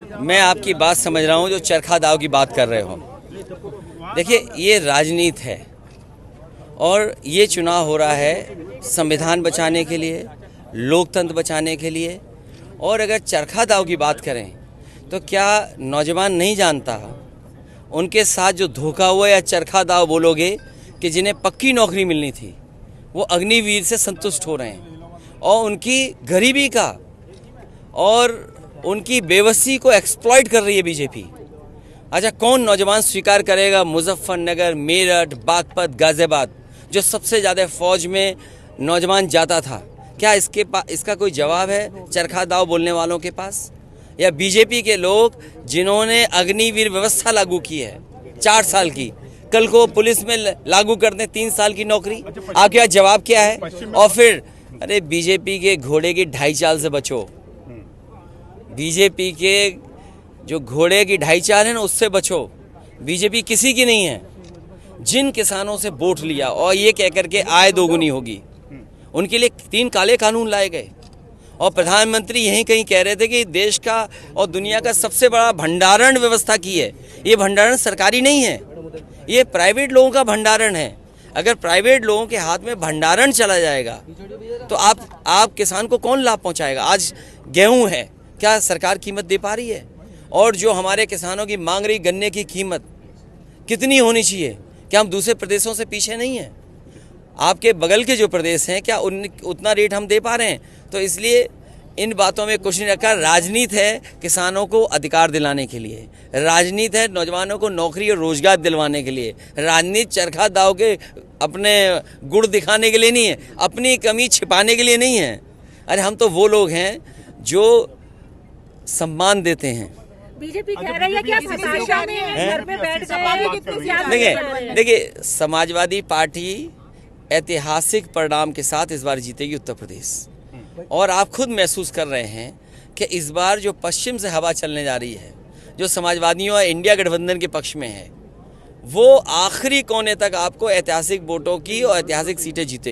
मैं आपकी बात समझ रहा हूँ, जो चरखा दाव की बात कर रहे हो। देखिए, ये राजनीति है और ये चुनाव हो रहा है संविधान बचाने के लिए, लोकतंत्र बचाने के लिए। और अगर चरखा दाव की बात करें तो क्या नौजवान नहीं जानता उनके साथ जो धोखा हुआ, या चरखा दाव बोलोगे कि जिन्हें पक्की नौकरी मिलनी थी वो अग्निवीर से संतुष्ट हो रहे हैं, और उनकी गरीबी का और उनकी बेबसी को एक्सप्लॉइट कर रही है बीजेपी। अच्छा, कौन नौजवान स्वीकार करेगा मुजफ्फरनगर, मेरठ, बागपत, गाजियाबाद, जो सबसे ज़्यादा फौज में नौजवान जाता था? क्या इसका कोई जवाब है चरखा दाव बोलने वालों के पास? या बीजेपी के लोग जिन्होंने अग्निवीर व्यवस्था लागू की है 4 साल की, कल को पुलिस में लागू कर दें 3 साल की नौकरी, आपके यहाँ जवाब क्या है? और फिर अरे बीजेपी के घोड़े की ढाई चाल से बचो। बीजेपी के जो घोड़े की ढाई चाल है ना, उससे बचो। बीजेपी किसी की नहीं है। जिन किसानों से वोट लिया और ये कह करके आय दोगुनी होगी, उनके लिए 3 काले कानून लाए गए। और प्रधानमंत्री यहीं कहीं कह रहे थे कि देश का और दुनिया का सबसे बड़ा भंडारण व्यवस्था की है। ये भंडारण सरकारी नहीं है, ये प्राइवेट लोगों का भंडारण है। अगर प्राइवेट लोगों के हाथ में भंडारण चला जाएगा तो आप किसान को कौन लाभ पहुंचाएगा? आज गेहूं है, क्या सरकार कीमत दे पा रही है? और जो हमारे किसानों की मांग रही गन्ने की कीमत कितनी होनी चाहिए? क्या हम दूसरे प्रदेशों से पीछे नहीं हैं? आपके बगल के जो प्रदेश हैं, क्या उतना रेट हम दे पा रहे हैं? तो इसलिए इन बातों में कुछ नहीं रखा। राजनीति है किसानों को अधिकार दिलाने के लिए, राजनीति है नौजवानों को नौकरी और रोजगार दिलवाने के लिए। राजनीति चरखा दाव के अपने गुण दिखाने के लिए नहीं है, अपनी कमी छिपाने के लिए नहीं है। अरे हम तो वो लोग हैं जो सम्मान देते हैं। बीजेपी कह रही है कि आप हताशा में घर में बैठ गए। देखिए, समाजवादी पार्टी ऐतिहासिक परिणाम के साथ इस बार जीतेगी उत्तर प्रदेश। और आप खुद महसूस कर रहे हैं कि इस बार जो पश्चिम से हवा चलने जा रही है, जो समाजवादियों और इंडिया गठबंधन के पक्ष में है, वो आखिरी कोने तक आपको ऐतिहासिक वोटों की और ऐतिहासिक सीटें जीते।